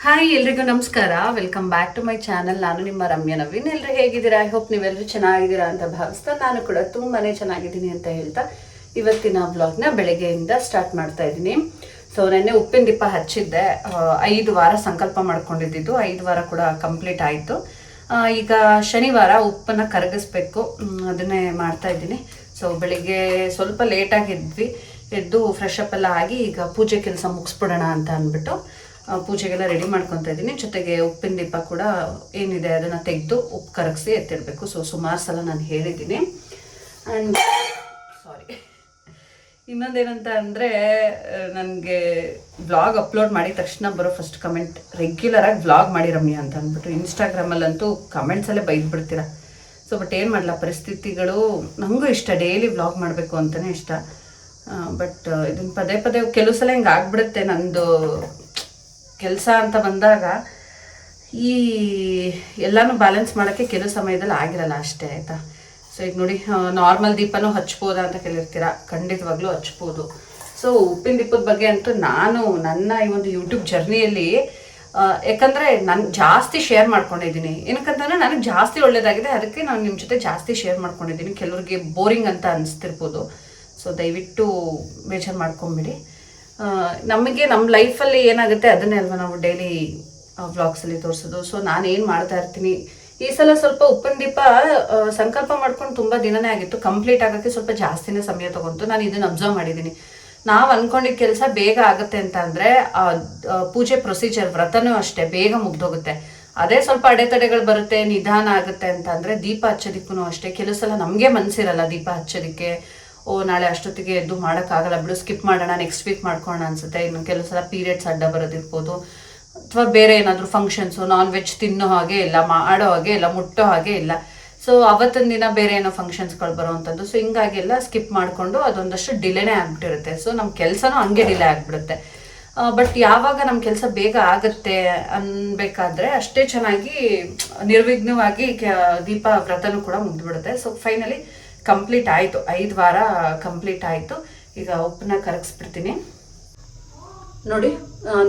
Hi ಎಲ್ರಿಗೂ ನಮಸ್ಕಾರ. Welcome back to my channel. ನಾನು ನಿಮ್ಮ ರಮ್ಯಾ ನವೀನ್. ಎಲ್ಲರೂ ಹೇಗಿದ್ದೀರಾ? ಐ ಹೋಪ್ ನೀವೆಲ್ಲರೂ ಚೆನ್ನಾಗಿದ್ದೀರಾ ಅಂತ ಭಾವಿಸ್ತಾ ನಾನು ಕೂಡ ತುಂಬಾನೇ ಚೆನ್ನಾಗಿದ್ದೀನಿ ಅಂತ ಹೇಳ್ತಾ ಇವತ್ತಿನ ವ್ಲಾಗ್ನ ಬೆಳಗ್ಗೆಯಿಂದ ಸ್ಟಾರ್ಟ್ ಮಾಡ್ತಾ ಇದ್ದೀನಿ. ಸೊ ನೆನ್ನೆ ಉಪ್ಪಿನ ದೀಪ ಹಚ್ಚಿದ್ದೆ. 5 ವಾರ ಸಂಕಲ್ಪ ಮಾಡ್ಕೊಂಡಿದ್ದು 5 ವಾರ ಕೂಡ ಕಂಪ್ಲೀಟ್ ಆಯಿತು. ಈಗ ಶನಿವಾರ ಉಪ್ಪನ್ನು ಕರಗಿಸ್ಬೇಕು, ಅದನ್ನೇ ಮಾಡ್ತಾ ಇದ್ದೀನಿ. ಸೊ ಬೆಳಿಗ್ಗೆ ಸ್ವಲ್ಪ ಲೇಟಾಗಿದ್ವಿ, ಎದ್ದು ಫ್ರೆಶ್ ಅಪ್ ಎಲ್ಲ ಆಗಿ ಈಗ ಪೂಜೆ ಕೆಲಸ ಮುಗಿಸ್ಬಿಡೋಣ ಅಂತ ಅಂದ್ಬಿಟ್ಟು ಪೂಜೆಗೆಲ್ಲ ರೆಡಿ ಮಾಡ್ಕೊತಾ ಇದ್ದೀನಿ. ಜೊತೆಗೆ ಉಪ್ಪಿನ ದೀಪ ಕೂಡ ಏನಿದೆ ಅದನ್ನು ತೆಗೆದು ಉಪ್ಪು ಕರಗಿಸಿ ಎತ್ತಿಡಬೇಕು. ಸೊ ಸುಮಾರು ಸಲ ನಾನು ಹೇಳಿದ್ದೀನಿ. ಆ್ಯಂಡ್ ಸಾರಿ, ಇನ್ನೊಂದೇನಂತ ಅಂದರೆ, ನನಗೆ ವ್ಲಾಗ್ ಅಪ್ಲೋಡ್ ಮಾಡಿದ ತಕ್ಷಣ ಬರೋ ಫಸ್ಟ್ ಕಮೆಂಟ್ ರೆಗ್ಯುಲರಾಗಿ ವ್ಲಾಗ್ ಮಾಡಿ ರಮ್ಯಾ ಅಂತ ಅಂದ್ಬಿಟ್ಟು. ಇನ್ಸ್ಟಾಗ್ರಾಮಲ್ಲಂತೂ ಕಮೆಂಟ್ಸಲ್ಲೇ ಬೈದ್ಬಿಡ್ತೀರ. ಸೊ ಬಟ್ ಏನು ಮಾಡಲ್ಲ, ಪರಿಸ್ಥಿತಿಗಳು. ನನಗೂ ಇಷ್ಟ, ಡೈಲಿ ವ್ಲಾಗ್ ಮಾಡಬೇಕು ಅಂತಲೇ ಇಷ್ಟ. ಬಟ್ ಇದನ್ನು ಪದೇ ಪದೇ ಕೆಲವು ಸಲ ಹಿಂಗೆ ಆಗ್ಬಿಡುತ್ತೆ. ನಂದು ಕೆಲಸ ಅಂತ ಬಂದಾಗ ಈ ಎಲ್ಲನೂ ಬ್ಯಾಲೆನ್ಸ್ ಮಾಡೋಕ್ಕೆ ಕೆಲವು ಸಮಯದಲ್ಲಿ ಆಗಿರಲ್ಲ ಅಷ್ಟೇ, ಆಯಿತಾ. ಸೊ ಈಗ ನೋಡಿ, ನಾರ್ಮಲ್ ದೀಪನೂ ಹಚ್ಬೋದಾ ಅಂತ ಕೇಳಿರ್ತೀರ. ಖಂಡಿತವಾಗ್ಲೂ ಹಚ್ಬೋದು. ಸೊ ಉಪ್ಪಿನ ದೀಪದ ಬಗ್ಗೆ ಅಂತೂ ನಾನು ನನ್ನ ಈ ಒಂದು ಯೂಟ್ಯೂಬ್ ಜರ್ನಿಯಲ್ಲಿ, ಯಾಕಂದರೆ ನಾನು ಜಾಸ್ತಿ ಶೇರ್ ಮಾಡ್ಕೊಂಡಿದ್ದೀನಿ. ಏನಕ್ಕಂತಂದರೆ ನನಗೆ ಜಾಸ್ತಿ ಒಳ್ಳೆಯದಾಗಿದೆ, ಅದಕ್ಕೆ ನಾನು ನಿಮ್ಮ ಜೊತೆ ಜಾಸ್ತಿ ಶೇರ್ ಮಾಡ್ಕೊಂಡಿದ್ದೀನಿ. ಕೆಲವ್ರಿಗೆ ಬೋರಿಂಗ್ ಅಂತ ಅನಿಸ್ತಿರ್ಬೋದು. ಸೊ ದಯವಿಟ್ಟು ಬೇಜಾರು ಮಾಡ್ಕೊಂಬಿಡಿ. ನಮಗೆ ನಮ್ಮ ಲೈಫಲ್ಲಿ ಏನಾಗುತ್ತೆ ಅದನ್ನೇ ಅಲ್ವಾ ನಾವು ಡೈಲಿ ವ್ಲಾಗ್ಸಲ್ಲಿ ತೋರಿಸೋದು. ಸೊ ನಾನು ಏನು ಮಾಡ್ತಾ ಇರ್ತೀನಿ. ಈ ಸಲ ಸ್ವಲ್ಪ ಉಪ್ಪಿನ ದೀಪ ಸಂಕಲ್ಪ ಮಾಡ್ಕೊಂಡು ತುಂಬ ದಿನನೇ ಆಗಿತ್ತು. ಕಂಪ್ಲೀಟ್ ಆಗೋಕ್ಕೆ ಸ್ವಲ್ಪ ಜಾಸ್ತಿನೇ ಸಮಯ ತೊಗೊಂತು. ನಾನು ಇದನ್ನು ಅಬ್ಸರ್ವ್ ಮಾಡಿದ್ದೀನಿ. ನಾವು ಅಂದ್ಕೊಂಡಿದ್ದ ಕೆಲಸ ಬೇಗ ಆಗುತ್ತೆ ಅಂತ ಅಂದರೆ ಪೂಜೆ ಪ್ರೊಸೀಜರ್, ವ್ರತನೂ ಅಷ್ಟೇ ಬೇಗ ಮುಗ್ದೋಗುತ್ತೆ. ಅದೇ ಸ್ವಲ್ಪ ಅಡೆತಡೆಗಳು ಬರುತ್ತೆ, ನಿಧಾನ ಆಗುತ್ತೆ ಅಂತ ಅಂದರೆ ದೀಪ ಹಚ್ಚೋದಕ್ಕೂ ಅಷ್ಟೇ. ಕೆಲವು ಸಲ ನಮಗೆ ಮನಸ್ಸಿರಲ್ಲ ದೀಪ ಹಚ್ಚೋದಕ್ಕೆ. ನಾಳೆ ಅಷ್ಟೊತ್ತಿಗೆ ಎದ್ದು ಮಾಡೋಕ್ಕಾಗಲ್ಲ ಬಿಡು, ಸ್ಕಿಪ್ ಮಾಡೋಣ, ನೆಕ್ಸ್ಟ್ ವೀಕ್ ಮಾಡ್ಕೊಳ್ಳೋಣ ಅನಿಸುತ್ತೆ. ಇನ್ನು ಕೆಲವು ಸಲ ಪೀರಿಯಡ್ಸ್ ಅಡ್ಡ ಬರೋದಿರ್ಬೋದು, ಅಥವಾ ಬೇರೆ ಏನಾದರೂ ಫಂಕ್ಷನ್ಸು, ನಾನ್ ವೆಜ್ ತಿನ್ನೋ ಹಾಗೆ ಇಲ್ಲ, ಮಾಡೋ ಹಾಗೆ ಇಲ್ಲ, ಮುಟ್ಟೋ ಹಾಗೆ ಇಲ್ಲ. ಸೊ ಅವತ್ತಿನ ದಿನ ಬೇರೆ ಏನೋ ಫಂಕ್ಷನ್ಸ್ಗಳು ಬರೋವಂಥದ್ದು. ಸೊ ಹಿಂಗಾಗೆಲ್ಲ ಸ್ಕಿಪ್ ಮಾಡಿಕೊಂಡು ಅದೊಂದಷ್ಟು ಡಿಲೇನೇ ಆಗಿಬಿಟ್ಟಿರುತ್ತೆ. ಸೊ ನಮ್ಮ ಕೆಲಸನೂ ಹಂಗೆ ಡಿಲೇ ಆಗಿಬಿಡುತ್ತೆ. ಬಟ್ ಯಾವಾಗ ನಮ್ಮ ಕೆಲಸ ಬೇಗ ಆಗುತ್ತೆ ಅನ್ಬೇಕಾದ್ರೆ ಅಷ್ಟೇ ಚೆನ್ನಾಗಿ ನಿರ್ವಿಘ್ನವಾಗಿ ದೀಪ ವ್ರತನೂ ಕೂಡ ಮುಗ್ದುಬಿಡುತ್ತೆ. ಸೊ ಫೈನಲಿ ಕಂಪ್ಲೀಟ್ ಆಯಿತು, 5 ವಾರ ಕಂಪ್ಲೀಟ್ ಆಯಿತು. ಈಗ ಉಪ್ಪನ್ನ ಕರಗಿಸ್ಬಿಡ್ತೀನಿ. ನೋಡಿ,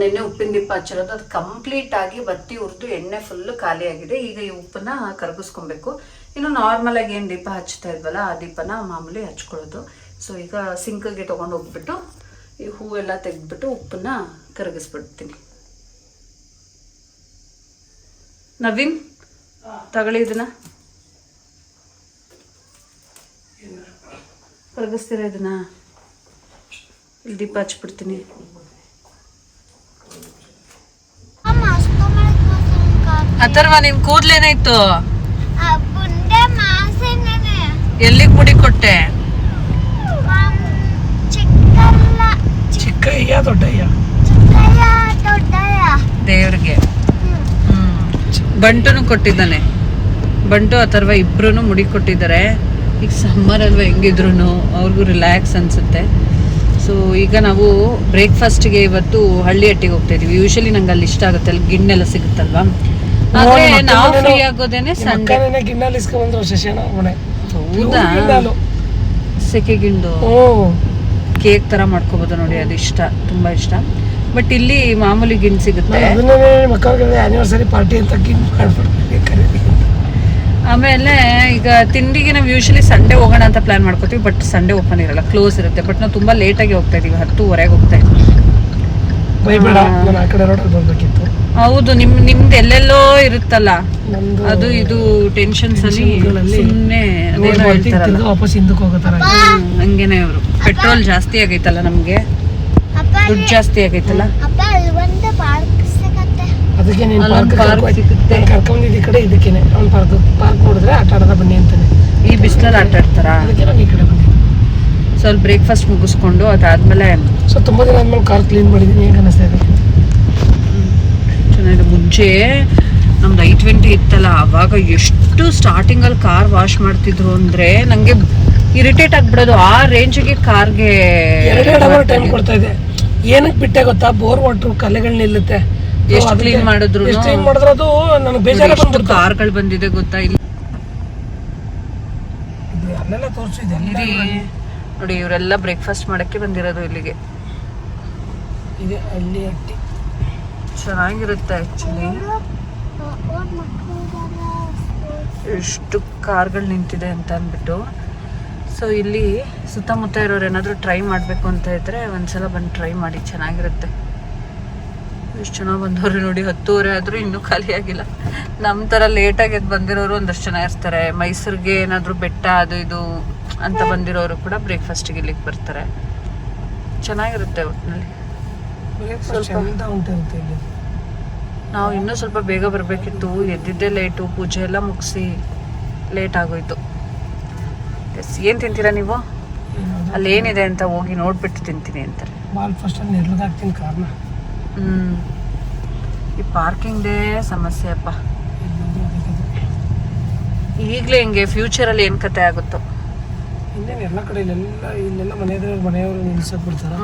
ನೆನ್ನೆ ಉಪ್ಪಿನ ದೀಪ ಹಚ್ಚಿರೋದು, ಅದು ಕಂಪ್ಲೀಟಾಗಿ ಬತ್ತಿ ಹುರಿದು ಎಣ್ಣೆ ಫುಲ್ಲು ಖಾಲಿಯಾಗಿದೆ. ಈಗ ಈ ಉಪ್ಪನ್ನ ಕರಗಿಸ್ಕೊಬೇಕು. ಇನ್ನು ನಾರ್ಮಲಾಗಿ ಏನು ದೀಪ ಹಚ್ತಾ ಇದ್ವಲ್ಲ ಆ ದೀಪನ ಮಾಮೂಲಿ ಹಚ್ಕೊಳ್ಳೋದು. ಸೊ ಈಗ ಸಿಂಕಿಗೆ ತೊಗೊಂಡು ಹೋಗ್ಬಿಟ್ಟು ಈ ಹೂವೆಲ್ಲ ತೆಗೆದ್ಬಿಟ್ಟು ಉಪ್ಪನ್ನ ಕರಗಿಸ್ಬಿಡ್ತೀನಿ. ನವೀನ್ ತಗೊಳ್ಳಿ, ಇದನ್ನ ಕರಗಿಸ್ತೀರ, ಇದನ್ನ ಇಲ್ಲಿ ದೀಪ ಹಚ್ಬಿಡ್ತೀನಿ. ಅಥರ್ವ, ನಿನ್ ಕೂದ್ಲೇನಾಯ್ತು? ಎಲ್ಲಿಗೆ ಮುಡಿ ಕೊಟ್ಟೆ? ಚಿಕ್ಕಯ್ಯ ದೊಡ್ಡಯ್ಯ ದೇವ್ರಿಗೆ. ಬಂಟುನು ಕೊಟ್ಟಿದ್ದಾನೆ. ಬಂಟು ಅಥರ್ವ ಇಬ್ರು ಮುಡಿ ಕೊಟ್ಟಿದ್ದಾರೆ. ಈಗ ಸಮ್ಮರ್ ಅಲ್ವಾ, ಹೆಂಗಿದ್ರು ಅವ್ರಿಗೂ ರಿಲ್ಯಾಕ್ಸ್ ಅನಿಸುತ್ತೆ. ಸೊ ಈಗ ನಾವು ಬ್ರೇಕ್ಫಾಸ್ಟ್ಗೆ ಇವತ್ತು ಹಳ್ಳಿ ಹಟ್ಟಿಗೆ ಹೋಗ್ತಾ ಇದೀವಿ. ಯೂಶಲಿ ನಂಗೆ ಅಲ್ಲಿ ಇಷ್ಟ ಆಗುತ್ತೆ, ಅಲ್ಲಿ ಗಿಣ್ಣೆಲ್ಲ ಸಿಗುತ್ತಲ್ವಾ. ಆದ್ರೆ ನಾವು ಫ್ರೀ ಆಗೋದೇನೆ ಸಂಡೇ. ಹೌದಾ, ಸೆಕೆ ಗಿಂಡು ಕೇಕ್ ತರ ಮಾಡ್ಕೋಬಹುದು ನೋಡಿ, ಅದು ಇಷ್ಟ, ತುಂಬಾ ಇಷ್ಟ. ಬಟ್ ಇಲ್ಲಿ ಮಾಮೂಲಿ ಗಿಣ್ಣು ಸಿಗುತ್ತೆ. ಆಮೇಲೆ ಈಗ ತಿಂಡಿಗೆ ನಾವು ಯೂಶಲಿ ಸಂಡೇ ಹೋಗೋಣ ಅಂತ ಪ್ಲಾನ್ ಮಾಡ್ಕೋತೀವಿ. ಬಟ್ ಸಂಡೇ ಓಪನ್ ಇರಲ್ಲ, ಕ್ಲೋಸ್ ಇರುತ್ತೆ. ಬಟ್ ನಾವು ತುಂಬಾ ಲೇಟಾಗಿ ಹೋಗ್ತಾ ಇದೀವಿ, 10:30 ಹೋಗ್ತಾ ಇದೀವಿ. ಹೌದು, ನಿಮ್ದು ಎಲ್ಲೆಲ್ಲೋ ಇರುತ್ತಲ್ಲ, ಅದು ಇದು ಟೆನ್ಷನ್ಸ್ ಅಲ್ಲಿ ಸುಮ್ಮನೆ ಹಂಗೇನೆ. ಅವರು ಪೆಟ್ರೋಲ್ ಜಾಸ್ತಿ ಆಗೈತಲ್ಲ, ನಮ್ಗೆ ದುಡ್ಡು ಜಾಸ್ತಿ ಆಗೈತಲ್ಲ, ಅದಕ್ಕೆ ಕರ್ಕೊಂಡಿದ್ದ ಕಡೆ ಇದಕ್ಕೇನೆ ಅವ್ನು ಪಾರ್ಕ್ ನೋಡಿದ್ರೆ ಆಟ ಆಡೋದ ಬನ್ನಿ ಅಂತಾನೆ. ಈ ಬಿಸಿಲಲ್ಲಿ ಆಟ ಆಡ್ತಾರ. ಅದಕ್ಕೆ ನಾನು ಈ ಕಡೆ ಬಂದೆ. ಸ್ವಲ್ಪ ಬ್ರೇಕ್ಫಾಸ್ಟ್ ಮುಗಿಸ್ಕೊಂಡು ಅದಾದ್ಮೇಲೆ ಸೊ ತುಂಬ ದಿನ ಆದ್ಮೇಲೆ ಕಾರ್ ಕ್ಲೀನ್ ಮಾಡಿದ್ದೀನಿ. ಹೇಗೆ ಅನಿಸ್ತಾ ಇದೆ? ಚೆನ್ನಾಗಿದೆ. ಮುಂಚೆ ನಮ್ದು I-20 ಇತ್ತಲ್ಲ, ಅವಾಗ ಎಷ್ಟು ಸ್ಟಾರ್ಟಿಂಗಲ್ಲಿ ಕಾರ್ ವಾಶ್ ಮಾಡ್ತಿದ್ರು ಅಂದರೆ ನನಗೆ ಇರಿಟೇಟ್ ಆಗಿಬಿಡೋದು. ಆ ರೇಂಜಿಗೆ ಕಾರ್ಗೆ 2 ಅವರ್ ಟೈಮ್ ಕೊಡ್ತಾ ಇದೆ. ಏನಕ್ಕೆ ಬಿಟ್ಟೆ ಗೊತ್ತಾ? ಬೋರ್ ವಾಟ್ರು ಕಲೆಗಳು ನಿಲ್ಲುತ್ತೆ. ಎಷ್ಟು ಕ್ಲೀನ್ ಮಾಡಿದ್ರು ಅದು ನನಗೆ ಬೇಜಾರು ಬಂತು. ಕಾರ್ಗಳು ಬಂದಿದೆ ಗೊತ್ತಾ ಇಲ್ಲಿ. ಅಲ್ಲೆಲ್ಲ ತೋರಿಸಿದೆ ನೋಡಿ, ಇವರೆಲ್ಲ ಬ್ರೇಕ್ಫಾಸ್ಟ್ ಮಾಡಕ್ಕೆ ಬಂದಿರೋದು ಇಲ್ಲಿಗೆ. ಇದೆ ಹಳ್ಳಿ ಹಟ್ಟಿ. ಚೆನ್ನಾಗಿರುತ್ತೆ ಆ್ಯಕ್ಚುಲಿ. ಎಷ್ಟು ಕಾರ್ಗಳು ನಿಂತಿದೆ ಅಂತ ಅಂದ್ಬಿಟ್ಟು. ಸೊ ಇಲ್ಲಿ ಸುತ್ತಮುತ್ತ ಇರೋರು ಏನಾದರೂ ಟ್ರೈ ಮಾಡಬೇಕು ಅಂತ ಇದ್ದರೆ ಒಂದ್ಸಲ ಬಂದು ಟ್ರೈ ಮಾಡಿ, ಚೆನ್ನಾಗಿರುತ್ತೆ. ಎಷ್ಟು ಜನ ಬಂದವರು ನೋಡಿ, 10:30 ಆದರೂ ಇನ್ನೂ ಖಾಲಿ ಆಗಿಲ್ಲ. ನಮ್ಮ ಥರ ಲೇಟಾಗಿ ಎದ್ದು ಬಂದಿರೋರು ಒಂದಷ್ಟು ಜನ ಇರ್ತಾರೆ. ಮೈಸೂರಿಗೆ ಏನಾದರೂ ಬೆಟ್ಟ ಅದು ಇದು ಅಂತ ಬಂದಿರೋರು ಕೂಡ ಬ್ರೇಕ್ಫಾಸ್ಟಿಗೆ ಇಲ್ಲಿಗೆ ಬರ್ತಾರೆ. ಚೆನ್ನಾಗಿರುತ್ತೆ ಒಟ್ಟಿನಲ್ಲಿ. ನಾವು ಇನ್ನೂ ಸ್ವಲ್ಪ ಬೇಗ ಬರಬೇಕಿತ್ತು, ಎದ್ದಿದ್ದೇ ಲೇಟು, ಪೂಜೆ ಎಲ್ಲ ಮುಗಿಸಿ ಲೇಟ್ ಆಗೋಯ್ತು. ಎಸ್, ಏನು ತಿಂತೀರಾ ನೀವು? ಅಲ್ಲಿ ಏನಿದೆ ಅಂತ ಹೋಗಿ ನೋಡ್ಬಿಟ್ಟು ತಿಂತೀನಿ ಅಂತಾರೆ. ಈ ಪಾರ್ಕಿಂಗ್ದೇ ಸಮಸ್ಯೆ ಅಪ್ಪ. ಈಗಲೇ ಹಿಂಗೆ, ಫ್ಯೂಚರಲ್ಲಿ ಏನು ಕತೆ ಆಗುತ್ತೋ. ಇನ್ನೇನು ಎಲ್ಲ ಕಡೆ ಇಲ್ಲೆಲ್ಲ ಮನೆಯವರು ನಿಲ್ಸಕ್ ಬಿಡ್ತಾರೆ.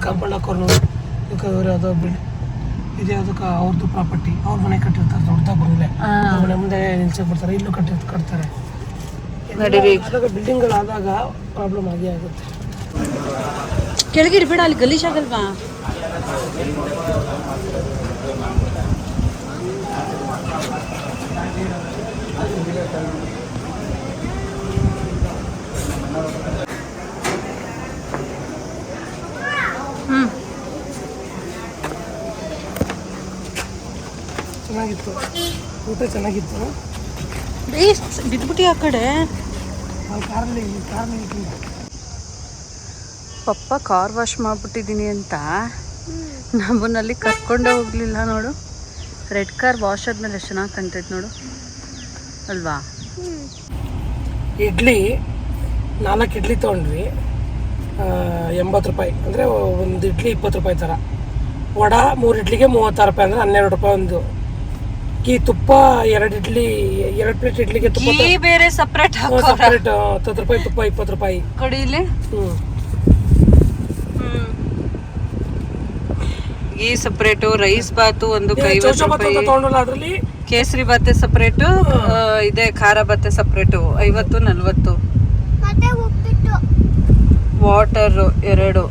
ಕಾಂಪೌಂಡ್ ಹಾಕೋರು ಇವ್ರು ಯಾವುದೋ ಇದು ಯಾವುದಕ್ಕೆ ಅವ್ರದ್ದು ಪ್ರಾಪರ್ಟಿ, ಅವ್ರ ಮನೆ ಕಟ್ಟಿರ್ತಾರೆ ದೊಡ್ಡದಾಗ ಬಂಗ್ಲೆ, ಮನೆ ಮುಂದೆ ನಿಲ್ಸಕ್ ಬಿಡ್ತಾರೆ. ಇಲ್ಲೂ ಕಟ್ತಾರೆ. ಬಿಲ್ಡಿಂಗ್ಗಳಾದಾಗ ಪ್ರಾಬ್ಲಮ್ ಆಗೇ ಆಗುತ್ತೆ. ಕೆಳಗಿರಿ ಬೇಡ, ಅಲ್ಲಿ ಗಲೀಜಾಗಲ್ವಾ? ಚೆನ್ನಾಗಿತ್ತು, ಊಟ ಚೆನ್ನಾಗಿತ್ತು. ಬಿದ್ಬಿಟ್ಟು ಆ ಕಡೆ ಕಾರಲ್ಲಿ ಪಪ್ಪ ಕಾರ್ ವಾಶ್ ಮಾಡ್ಬಿಟ್ಟಿದ್ದೀನಿ ಅಂತ ನಮ್ಮನ್ನಲ್ಲಿ ಕರ್ಕೊಂಡೇ ಹೋಗಲಿಲ್ಲ. ನೋಡು, ರೆಡ್ ಕಾರ್ ವಾಶ್ ಆದ್ಮೇಲೆ ಎಷ್ಟು ಚೆನ್ನಾಗಿ ಕಾಣ್ತೈತೆ ನೋಡು, ಅಲ್ವಾ? ಇಡ್ಲಿ 4 ಇಡ್ಲಿ ತೊಗೊಂಡ್ವಿ, 80 ರೂಪಾಯಿ. ಅಂದರೆ ಒಂದು ಇಡ್ಲಿ 20 ರೂಪಾಯಿ ಥರ. ವಡ 3 ಇಡ್ಲಿಗೆ 36 ರೂಪಾಯಿ, ಅಂದರೆ 12 ರೂಪಾಯಿ ಒಂದು. ಈ ತುಪ್ಪ 2 ಇಡ್ಲಿ, 2 ಪ್ಲೇಟ್ ಇಡ್ಲಿಗೆ ತುಪ್ಪ ಬೇರೆ ಸಪ್ರೇಟ್ ಸಪ್ರೇಟ್ 10 ರೂಪಾಯಿ, ತುಪ್ಪ 20 ರೂಪಾಯಿ ಕಡಿಲಿ. ಈ ಸಪ್ರೇಟು, ರೈಸ್ ಬಾತು ಒಂದು 50 ರೂಪಾಯಿ, ಅದರಲ್ಲಿ ಕೇಸರಿ ಬಾತೆ ಸಪ್ರೇಟು, ಇದೆ ಖಾರ ಬಾತೆ separate 50, 40. Water 2,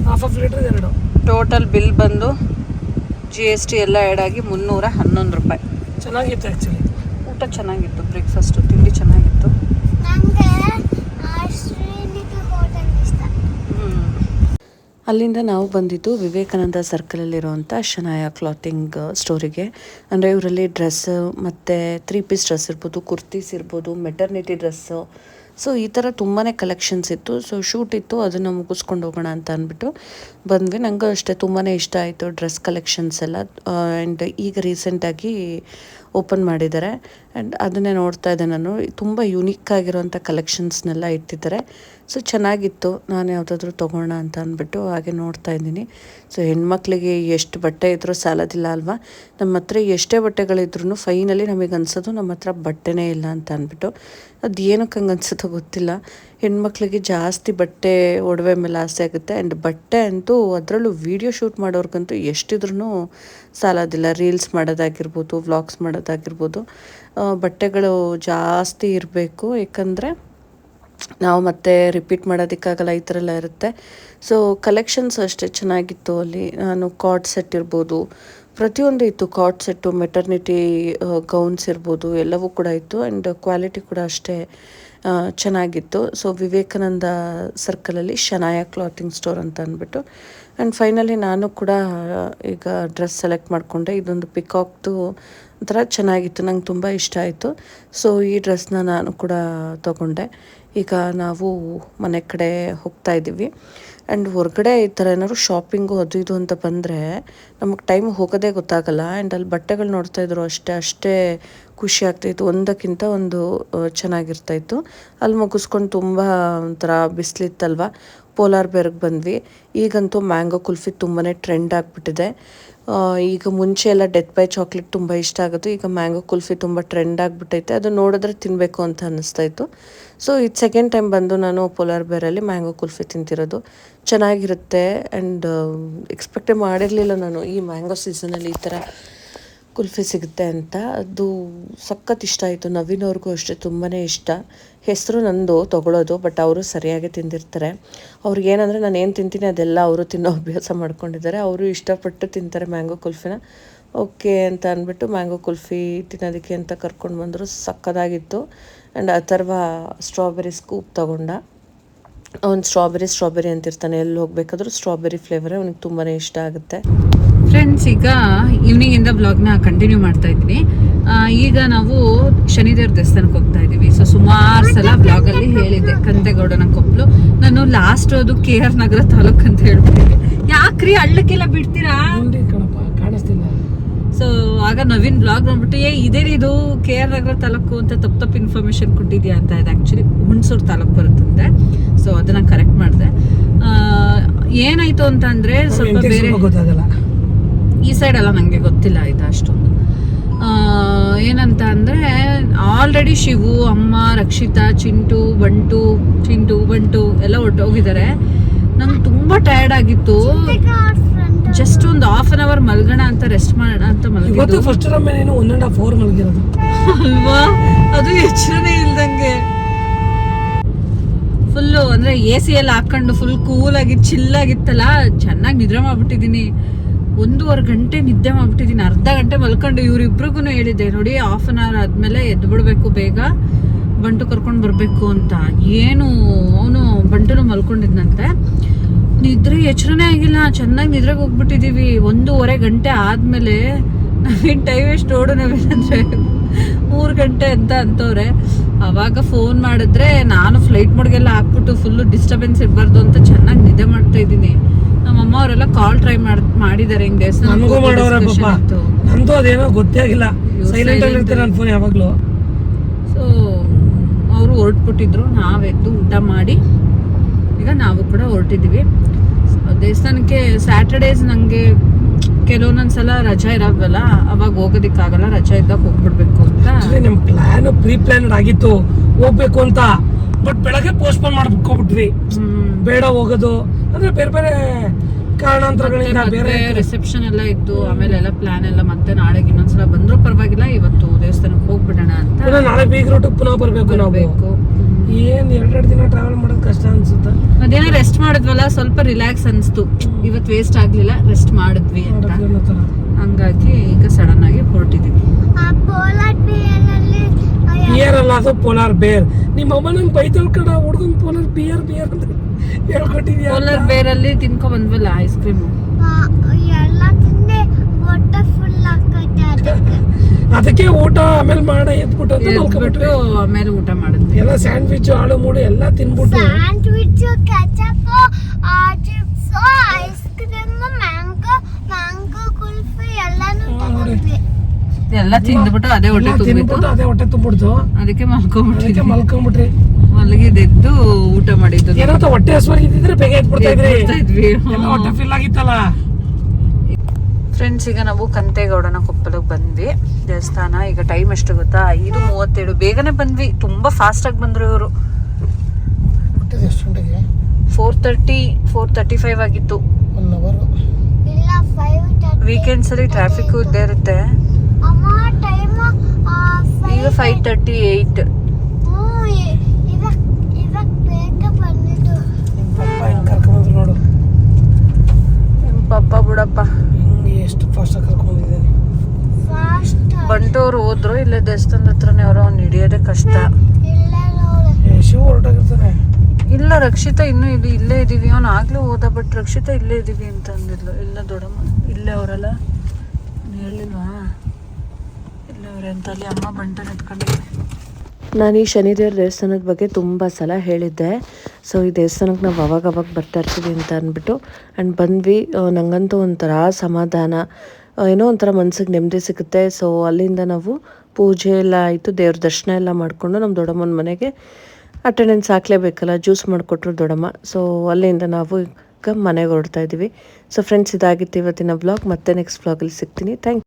half litre 2. Total bill ಬಂದು GST ಎಲ್ಲ ಆ್ಯಡ್ ಆಗಿ 311 ರೂಪಾಯಿ. ಚೆನ್ನಾಗಿತ್ತು ಆ್ಯಕ್ಚುಲಿ. ಊಟ ಚೆನ್ನಾಗಿತ್ತು, ಬ್ರೇಕ್ಫಾಸ್ಟು ತಿಂಡಿ ಚೆನ್ನಾಗಿತ್ತು. ಅಲ್ಲಿಂದ ನಾವು ಬಂದಿದ್ದು ವಿವೇಕಾನಂದ ಸರ್ಕಲಲ್ಲಿರುವಂಥ ಶನಾಯ ಕ್ಲಾತಿಂಗ್ ಸ್ಟೋರಿಗೆ. ಅಂದರೆ ಇವರಲ್ಲಿ ಡ್ರೆಸ್ ಮತ್ತು 3 ಪೀಸ್ ಡ್ರೆಸ್ ಇರ್ಬೋದು, ಕುರ್ತೀಸ್ ಇರ್ಬೋದು, ಮೆಟರ್ನಿಟಿ ಡ್ರೆಸ್ಸು, ಸೊ ಈ ಥರ ತುಂಬಾ ಕಲೆಕ್ಷನ್ಸ್ ಇತ್ತು. ಸೊ ಶೂಟ್ ಇತ್ತು, ಅದನ್ನು ಮುಗಿಸ್ಕೊಂಡು ಹೋಗೋಣ ಅಂತ ಅಂದ್ಬಿಟ್ಟು ಬಂದ್ವಿ. ನನಗೂ ಅಷ್ಟೇ ತುಂಬಾ ಇಷ್ಟ ಆಯಿತು ಡ್ರೆಸ್ ಕಲೆಕ್ಷನ್ಸ್ ಎಲ್ಲ. ಆ್ಯಂಡ್ ಈಗ ರೀಸೆಂಟಾಗಿ ಓಪನ್ ಮಾಡಿದ್ದಾರೆ ಆ್ಯಂಡ್ ಅದನ್ನೇ ನೋಡ್ತಾ ಇದ್ದೆ ನಾನು. ತುಂಬ ಯುನೀಕ್ ಆಗಿರೋಂಥ ಕಲೆಕ್ಷನ್ಸ್ನೆಲ್ಲ ಇಟ್ಟಿದ್ದಾರೆ. ಸೊ ಚೆನ್ನಾಗಿತ್ತು, ನಾನು ಯಾವುದಾದ್ರೂ ತೊಗೋಣ ಅಂತ ಅಂದ್ಬಿಟ್ಟು ಹಾಗೆ ನೋಡ್ತಾ ಇದ್ದೀನಿ. ಸೊ ಹೆಣ್ಮಕ್ಳಿಗೆ ಎಷ್ಟು ಬಟ್ಟೆ ಇದ್ರೂ ಸಾಲೋದಿಲ್ಲ ಅಲ್ವಾ? ನಮ್ಮ ಹತ್ರ ಎಷ್ಟೇ ಬಟ್ಟೆಗಳಿದ್ರೂ ಫೈನಲಿ ನಮಗೆ ಅನ್ಸೋದು ನಮ್ಮ ಹತ್ರ ಬಟ್ಟೆನೇ ಇಲ್ಲ ಅಂತ ಅಂದ್ಬಿಟ್ಟು. ಅದು ಏನಕ್ಕೆ ಹಂಗೆ ಅನ್ಸುತ್ತೋ ಗೊತ್ತಿಲ್ಲ. ಹೆಣ್ಮಕ್ಳಿಗೆ ಜಾಸ್ತಿ ಬಟ್ಟೆ ಒಡವೆ ಮೇಲೆ ಆಸೆ ಆಗುತ್ತೆ. ಆ್ಯಂಡ್ ಬಟ್ಟೆ ಅಂತೂ, ಅದರಲ್ಲೂ ವೀಡಿಯೋ ಶೂಟ್ ಮಾಡೋರ್ಗಂತೂ ಎಷ್ಟಿದ್ರೂ ಸಾಲೋದಿಲ್ಲ. ರೀಲ್ಸ್ ಮಾಡೋದಾಗಿರ್ಬೋದು, ವ್ಲಾಗ್ಸ್ ಮಾಡೋದಾಗಿರ್ಬೋದು, ಬಟ್ಟೆಗಳು ಜಾಸ್ತಿ ಇರಬೇಕು. ಯಾಕಂದರೆ ನಾವು ಮತ್ತೆ ರಿಪೀಟ್ ಮಾಡೋದಕ್ಕಾಗಲ್ಲ, ಈ ಥರ ಎಲ್ಲ ಇರುತ್ತೆ. ಸೊ ಕಲೆಕ್ಷನ್ಸ್ ಅಷ್ಟೇ ಚೆನ್ನಾಗಿತ್ತು ಅಲ್ಲಿ. ನಾನು ಕಾರ್ಡ್ ಸೆಟ್ ಇರ್ಬೋದು, ಪ್ರತಿಯೊಂದು ಇತ್ತು. ಕಾರ್ಡ್ ಸೆಟ್ಟು, ಮೆಟರ್ನಿಟಿ ಗೌನ್ಸ್ ಇರ್ಬೋದು, ಎಲ್ಲವೂ ಕೂಡ ಇತ್ತು. ಆ್ಯಂಡ್ ಕ್ವಾಲಿಟಿ ಕೂಡ ಅಷ್ಟೇ ಚೆನ್ನಾಗಿತ್ತು. ಸೊ ವಿವೇಕಾನಂದ ಸರ್ಕಲಲ್ಲಿ ಶನಾಯ ಕ್ಲಾತಿಂಗ್ ಸ್ಟೋರ್ ಅಂತ ಅಂದ್ಬಿಟ್ಟು. ಆ್ಯಂಡ್ ಫೈನಲಿ ನಾನು ಕೂಡ ಈಗ ಡ್ರೆಸ್ ಸೆಲೆಕ್ಟ್ ಮಾಡಿಕೊಂಡೆ. ಇದೊಂದು ಪಿಕಾಕ್ದು ಒಂಥರ ಚೆನ್ನಾಗಿತ್ತು, ನಂಗೆ ತುಂಬ ಇಷ್ಟ ಆಯಿತು. ಸೊ ಈ ಡ್ರೆಸ್ನ ನಾನು ಕೂಡ ತೊಗೊಂಡೆ. ಈಗ ನಾವು ಮನೆ ಕಡೆ ಹೋಗ್ತಾ ಇದ್ದೀವಿ. ಆ್ಯಂಡ್ ಹೊರಗಡೆ ಈ ಥರ ಏನಾದ್ರು ಶಾಪಿಂಗು ಅದು ಇದು ಅಂತ ಬಂದರೆ ನಮಗೆ ಟೈಮ್ ಹೋಗೋದೇ ಗೊತ್ತಾಗಲ್ಲ. ಆ್ಯಂಡ್ ಅಲ್ಲಿ ಬಟ್ಟೆಗಳು ನೋಡ್ತಾಯಿದ್ರು ಅಷ್ಟೇ ಖುಷಿ ಆಗ್ತಾಯಿತ್ತು. ಒಂದಕ್ಕಿಂತ ಒಂದು ಚೆನ್ನಾಗಿರ್ತಾಯಿತ್ತು. ಅಲ್ಲಿ ಮುಗಿಸ್ಕೊಂಡು ತುಂಬ ಒಂಥರ ಬಿಸಿಲಿತ್ತಲ್ವ, ಪೋಲಾರ್ ಬೇರ್ಗೆ ಬಂದ್ವಿ. ಈಗಂತೂ ಮ್ಯಾಂಗೋ ಕುಲ್ಫಿ ತುಂಬಾ ಟ್ರೆಂಡ್ ಆಗಿಬಿಟ್ಟಿದೆ. ಈಗ ಮುಂಚೆ ಎಲ್ಲ ಡೆತ್ ಬೈ ಚಾಕ್ಲೇಟ್ ತುಂಬ ಇಷ್ಟ ಆಗೋದು, ಈಗ ಮ್ಯಾಂಗೋ ಕುಲ್ಫಿ ತುಂಬ ಟ್ರೆಂಡ್ ಆಗಿಬಿಟ್ಟೈತೆ. ಅದು ನೋಡಿದ್ರೆ ತಿನ್ನಬೇಕು ಅಂತ ಅನ್ನಿಸ್ತಾಯಿತ್ತು. ಸೊ ಇದು ಸೆಕೆಂಡ್ ಟೈಮ್ ಬಂದು ನಾನು ಪೋಲಾರ್ ಬೇರಲ್ಲಿ ಮ್ಯಾಂಗೋ ಕುಲ್ಫಿ ತಿಂತಿರೋದು. ಚೆನ್ನಾಗಿರುತ್ತೆ. ಆ್ಯಂಡ್ ಎಕ್ಸ್ಪೆಕ್ಟೇ ಮಾಡಿರಲಿಲ್ಲ ನಾನು ಈ ಮ್ಯಾಂಗೋ ಸೀಸನಲ್ಲಿ ಈ ಥರ ಕುಲ್ಫಿ ಸಿಗುತ್ತೆ ಅಂತ. ಅದು ಸಖತ್ ಇಷ್ಟ ಆಯಿತು. ನವೀನ್ ಅವ್ರಿಗೂ ಅಷ್ಟೇ ತುಂಬಾ ಇಷ್ಟ. ಹೆಸರು ನಂದು ತೊಗೊಳೋದು, ಬಟ್ ಅವರು ಸರಿಯಾಗಿ ತಿಂದಿರ್ತಾರೆ. ಅವ್ರಿಗೇನಂದರೆ ನಾನು ಏನು ತಿಂತೀನಿ ಅದೆಲ್ಲ ಅವರು ತಿನ್ನೋ ಅಭ್ಯಾಸ ಮಾಡ್ಕೊಂಡಿದ್ದಾರೆ. ಅವರು ಇಷ್ಟಪಟ್ಟು ತಿಂತಾರೆ ಮ್ಯಾಂಗೋ ಕುಲ್ಫಿನ. ಓಕೆ ಅಂತ ಅಂದ್ಬಿಟ್ಟು ಮ್ಯಾಂಗೋ ಕುಲ್ಫಿ ತಿನ್ನೋದಕ್ಕೆ ಅಂತ ಕರ್ಕೊಂಡು ಬಂದರು. ಸಕ್ಕದಾಗಿತ್ತು. ಆ್ಯಂಡ್ ಅಥರ್ವ ಸ್ಟ್ರಾಬೆರಿ ಸ್ಕೂಪ್ ತೊಗೊಂಡ. ಅವ್ನು ಸ್ಟ್ರಾಬೆರಿ ಅಂತಿರ್ತಾನೆ, ಎಲ್ಲಿ ಹೋಗ್ಬೇಕಾದ್ರೂ ಸ್ಟ್ರಾಬೆರಿ ಫ್ಲೇವರೇ ಅವ್ನಿಗೆ ತುಂಬಾ ಇಷ್ಟ ಆಗುತ್ತೆ. ಫ್ರೆಂಡ್ಸ್, ಈಗ ಈವ್ನಿಂಗಿಂದ ಬ್ಲಾಗ್ನ ಕಂಟಿನ್ಯೂ ಮಾಡ್ತಾ ಇದ್ದೀನಿ. ಈಗ ನಾವು ಶನಿದೇವ್ರ ದೇವಸ್ಥಾನಕ್ಕೆ ಹೋಗ್ತಾ ಇದ್ದೀವಿ. ಸೊ ಸುಮಾರು ಸಲ ಬ್ಲಾಗಲ್ಲಿ ಹೇಳಿದ್ದೆ ಕಂತೆಗೌಡನ ಕೊಪ್ಪಲು. ನಾನು ಲಾಸ್ಟ್ ಅದು KR ನಗರ ತಾಲೂಕು ಅಂತ ಹೇಳ್ಬಿಟ್ಟಿದ್ದೆ. ಯಾಕ್ರಿ ಹಳ್ಳಕ್ಕೆಲ್ಲ ಬಿಡ್ತೀರಾ? ಕಾಣಿಸ್ತಿಲ್ಲ. ಸೊ ಆಗ ನವೀನ್ ಬ್ಲಾಗ್ ನೋಡ್ಬಿಟ್ಟು ಇದೇ ಇದು KR ನಗರ ತಾಲೂಕು ಅಂತ ತಪ್ಪು ಇನ್ಫಾರ್ಮೇಶನ್ ಕೊಟ್ಟಿದ್ಯಾ ಅಂತ. ಇದು ಆ್ಯಕ್ಚುಲಿ ಹುಣಸೂರು ತಾಲೂಕು ಬರುತ್ತಂತೆ. ಸೊ ಅದನ್ನ ಕರೆಕ್ಟ್ ಮಾಡಿದೆ. ಏನಾಯ್ತು ಅಂತ ಅಂದ್ರೆ ಸ್ವಲ್ಪ ಬೇರೆ ಈ ಸೈಡ್ ಎಲ್ಲ ನಂಗೆ ಗೊತ್ತಿಲ್ಲ ಆಯ್ತಾ ಅಷ್ಟೊಂದು. ಏನಂತ ಅಂದ್ರೆ ಆಲ್ರೆಡಿ ಶಿವು, ಅಮ್ಮ, ರಕ್ಷಿತಾ, ಚಿಂಟು ಬಂಟು ಎಲ್ಲ ಹೋಗಿದ್ದಾರೆ. ನಂಗೆ ತುಂಬಾ ಟಯರ್ಡ್ ಆಗಿತ್ತು. ಜಸ್ಟ್ ಒಂದು ½ an hour ಮಲ್ಗೋಣ ಅಂತ ರೆಸ್ಟ್ ಮಾಡೋಣ ಅಂತ ಮಲಗಿದ್ದು. ಫಸ್ಟ್ ಟೈಮ್ 1.5 hour ಮಲಗಿರೋದು ಅಲ್ವಾ? ಅದು ಎಚ್ಚರನೇ ಇಲ್ದಂಗೆ ಫುಲ್ಲು ಅಂದ್ರೆ AC ಎಲ್ಲ ಹಾಕೊಂಡು ಫುಲ್ ಕೂಲ್ ಆಗಿ ಚಿಲ್ಲಾಗಿತ್ತಲ್ಲ. ಚೆನ್ನಾಗಿ ನಿದ್ರೆ ಮಾಡ್ಬಿಟ್ಟಿದೀನಿ. 1.5 ಗಂಟೆ ನಿದ್ದೆ ಮಾಡ್ಬಿಟ್ಟಿದೀನಿ. ಅರ್ಧ ಗಂಟೆ ಮಲ್ಕೊಂಡು ಇವ್ರಿಬ್ರಿಗೂ ಹೇಳಿದ್ದೆ ನೋಡಿ, ½ an hour ಆದ್ಮೇಲೆ ಎದ್ದು ಬಿಡ್ಬೇಕು, ಬೇಗ ಬಂಟು ಕರ್ಕೊಂಡು ಬರ್ಬೇಕು ಅಂತ. ಏನು ಅವನು ಬಂಟುನು ಮಲ್ಕೊಂಡಿದ್ನಂತೆ. ನಿದ್ರೆ ಎಚ್ಚರನೇ ಆಗಿಲ್ಲ. ಚೆನ್ನಾಗಿ ನಿದ್ರೆಗೆ ಹೋಗ್ಬಿಟ್ಟಿದೀವಿ. 1.5 ಗಂಟೆ ಆದ್ಮೇಲೆ ನವೀನ್ ಟೈಮ್ ಎಷ್ಟು ಓಡು ನವೀನಂದ್ರೆ 3 ಗಂಟೆ ಅಂತ ಅಂತವ್ರೆ. ಅವಾಗ ಫೋನ್ ಮಾಡಿದ್ರೆ ನಾನು ಫ್ಲೈಟ್ ಮೋಡ್ಗೆಲ್ಲ ಹಾಕ್ಬಿಟ್ಟು ಫುಲ್ಲು ಡಿಸ್ಟರ್ಬೆನ್ಸ್ ಇರಬಾರ್ದು ಅಂತ ಚೆನ್ನಾಗಿ ನಿದ್ದೆ ಮಾಡ್ತಾ ಇದ್ದೀನಿ. ನಮ್ಮಮ್ಮ ಅವರೆಲ್ಲ ಕಾಲ್ ಟ್ರೈ ಮಾಡಿದ್ದಾರೆ. ಹಿಂಗೆ ನಂದು ಅದೇನೋ ಗೊತ್ತೇ ಆಗಿಲ್ಲ. ಸೈಲೆಂಟ್ ಆಗಿರ್ತಾರೆ ನನ್ನ ಫೋನ್ ಯಾವಾಗಲೂ. ಸೊ ಅವರು ಹೊರಟ್ಬಿಟ್ಟಿದ್ರು. ನಾವೆದ್ದು ಊಟ ಮಾಡಿ ಈಗ ನಾವು ಕೂಡ ಹೊರಟಿದ್ದೀವಿ ದೇವಸ್ಥಾನಕ್ಕೆ. ಸ್ಯಾಟರ್ಡೇಸ್ ನನಗೆ ಕೆಲವೊಂದೊಂದ್ಸಲ ರಜಾ ಇರೋಲ್ವಲ್ಲ, ಅವಾಗ ಹೋಗೋದಿಕ್ಕಾಗಲ್ಲ. ರಜಾ ಇದ್ದಾಗ ಹೋಗ್ಬಿಡ್ಬೇಕು ಅಂತ ನಮ್ಮ ಪ್ಲಾನ್ ಪ್ಲಾನ್ಡ್ ಆಗಿತ್ತು ಹೋಗ್ಬೇಕು ಅಂತ. ಬಟ್ ಬೆಳಗ್ಗೆ ಪೋಸ್ಟ್ಪೋನ್ ಮಾಡ್ಬಿಟ್ವಿ. ಬೇಡ ಹೋಗೋದು ಅಂದ್ರೆ ಬೇರೆ ಬೇರೆ ಕಾರಣಾಂತರಗಳಿಂದ ಬೇರೆ ರಿಸೆಪ್ಷನ್ ಎಲ್ಲ ಇತ್ತು. ಆಮೇಲೆ ಎಲ್ಲ ಪ್ಲಾನ್ ಎಲ್ಲ ಮತ್ತೆ ನಾಳೆಗೆ ಇನ್ನೊಂದ್ಸಲ ಬಂದ್ರು ಪರವಾಗಿಲ್ಲ, ಇವತ್ತು ದೇವಸ್ಥಾನಕ್ಕೆ ಹೋಗ್ಬಿಡೋಣ ಅಂತ. ನಾಳೆ ಬೀಗ್ ರೂಟ್ ಪುನಃ ಬರ್ಬೇಕು ನಾವು. ಏನ್ 2 ದಿನ ಟ್ರಾವೆಲ್ ಮಾಡೋದು ಕಷ್ಟ ಅನ್ಸುತ್ತೆ. ಅದೇನೋ ರೆಸ್ಟ್ ಮಾಡಿದ್ವಲ್ಲ, ಸ್ವಲ್ಪ ರಿಲ್ಯಾಕ್ಸ್ ಅನ್ಸ್ತು. ಇವತ್ತು ವೇಸ್ಟ್ ಆಗ್ಲಿಲ್ಲ, ರೆಸ್ಟ್ ಮಾಡಿದ್ವಿ ಅಂತ. ಹಂಗಾಗಿ ಈಗ ಸಡನ್ ಆಗಿ ಹೊರಟಿದೀವಿ. ಬಿಯರ್ ಅಲ್ಲ, ಅದು ಪೋಲಾರ್ ಬೇರ್. ನಿಮ್ಮ ಅಮ್ಮ ನಂಗೆ ಬೈತಲ್ ಕಡ ಹುಡ್ಗನ್ ಪೋಲಾರ್ ಬಿಯರ್ ಅಂತ ಹೇಳ್ಕೊಟ್ಟಿದ್ಯಾ. ಪೋಲಾರ್ ಬೇರ್ ಅಲ್ಲಿ ತಿನ್ಕೊ ಬಂದ್ವಲ್ಲ ಐಸ್ ಕ್ರೀಮ್. ಅದಕ್ಕೆ ಊಟ ಆಮೇಲೆ ಮಾಡ ಎದ್ಬಿಟ್ಟು ಆಮೇಲೆ ಊಟ ಮಾಡಿದ್ವಿ. ಎಲ್ಲ ಸ್ಯಾಂಡ್ವಿಚ್ ಆಳು ಮೂಡು ಎಲ್ಲ ತಿನ್ಬಿಟ್ಟು ಎಲ್ಲ ತಿಂದ್ಬಿಟ್ಟು ಅದೇ ಹೊಟ್ಟೆ ತುಂಬಿಡ್ತು. ಅದಕ್ಕೆ ಮಲ್ಕೊಂಡ್ಬಿಟ್ರಿ. ಮಲಗಿದ್ದು ಊಟ ಮಾಡಿದ್ದು. ಏನೋ ಹೊಟ್ಟೆ ಹಸುವಾಗಿದ್ದಿದ್ರೆ ಬೇಗ ಎದ್ಬಿಡ್ತಾ ಇದ್ವಿ. ಹೊಟ್ಟೆ ಫಿಲ್ ಆಗಿತ್ತಲ್ಲ. ಫ್ರೆಂಡ್ಸ್, ಈಗ ನಾವು ಕಂತೆಗೌಡನ ಕೊಪ್ಪಲಿಗೆ ಬಂದ್ವಿ ದೇವಸ್ಥಾನ. ಈಗ ಟೈಮ್ ಎಷ್ಟು ಗೊತ್ತಾ? 5:37. ಬೇಗನೆ ಬಂದ್ವಿ. ತುಂಬಾ ಫಾಸ್ಟ್ ಆಗಿ ಬಂದ್ರು ಇವರು. 4:30 4:35 ಆಗಿತ್ತು. ವೀಕೆಂಡ್ಸ್ ಅಲ್ಲಿ ಟ್ರಾಫಿಕ್ ಇದ್ದೇ ಇರುತ್ತೆ. ಈಗ 5:38. ನೋಡು ಪಪ್ಪ ಬಿಡಪ್ಪ ಎಷ್ಟು ಫಾಸ್ಟ್ ಆಗಿ ಕರ್ಕೊಂಡಿದ್ದೇನೆ. ಬಂಟೋರು ಹೋದ್ರು. ಇಲ್ಲೇ ದೇವಸ್ಥಾನದ ಹತ್ರನೇ ಅವರು. ಅವ್ನು ಹಿಡಿಯೋದೇ ಕಷ್ಟ. ಶಿವ ಹೊರಟಾಗಿರ್ತಾನೆ. ಇಲ್ಲ, ರಕ್ಷಿತಾ ಇನ್ನೂ ಇಲ್ಲೇ ಇದೀವಿ. ಅವ್ನು ಆಗ್ಲೂ ಹೋದ. ಬಟ್ ರಕ್ಷಿತಾ ಇಲ್ಲೇ ಇದೀವಿ ಅಂತ ಅಂದಿದ್ಲು. ಇಲ್ಲ ದೊಡ್ಡಮ್ಮ ಇಲ್ಲೇ ಅವರಲ್ಲ, ಹೇಳಿಲ್ವಾ ಇಲ್ಲೇ ಅವ್ರೆ ಅಂತ. ಅಲ್ಲಿ ಅಮ್ಮ ಬಂಟನ್ ಎತ್ಕೊಂಡಿದ್ದೆ. ನಾನು ಈ ಶನಿದೇವ್ರ ದೇವಸ್ಥಾನದ ಬಗ್ಗೆ ತುಂಬ ಸಲ ಹೇಳಿದ್ದೆ. ಸೊ ಈ ದೇವಸ್ಥಾನಕ್ಕೆ ನಾವು ಅವಾಗ ಬರ್ತಾ ಇರ್ತೀವಿ ಅಂತ ಅಂದ್ಬಿಟ್ಟು ಆ್ಯಂಡ್ ಬಂದ್ವಿ. ನನಗಂತೂ ಒಂಥರ ಸಮಾಧಾನ, ಏನೋ ಒಂಥರ ಮನ್ಸಿಗೆ ನೆಮ್ಮದಿ ಸಿಗುತ್ತೆ. ಸೊ ಅಲ್ಲಿಂದ ನಾವು ಪೂಜೆ ಎಲ್ಲ ಆಯಿತು, ದೇವ್ರ ದರ್ಶನ ಎಲ್ಲ ಮಾಡಿಕೊಂಡು ನಮ್ಮ ದೊಡ್ಡಮ್ಮನ ಮನೆಗೆ ಅಟೆಂಡೆನ್ಸ್ ಹಾಕಲೇಬೇಕಲ್ಲ, ಜ್ಯೂಸ್ ಮಾಡಿಕೊಟ್ರು ದೊಡ್ಡಮ್ಮ. ಸೊ ಅಲ್ಲಿಂದ ನಾವು ಈಗ ಮನೆಗೆ ಹೊರಡ್ತಾ ಇದ್ದೀವಿ. ಸೊ ಫ್ರೆಂಡ್ಸ್, ಇದಾಗಿತ್ತು ಇವತ್ತಿನ ವ್ಲಾಗ್. ಮತ್ತೆ ನೆಕ್ಸ್ಟ್ ವ್ಲಾಗಲ್ಲಿ ಸಿಗ್ತೀನಿ. Thank you.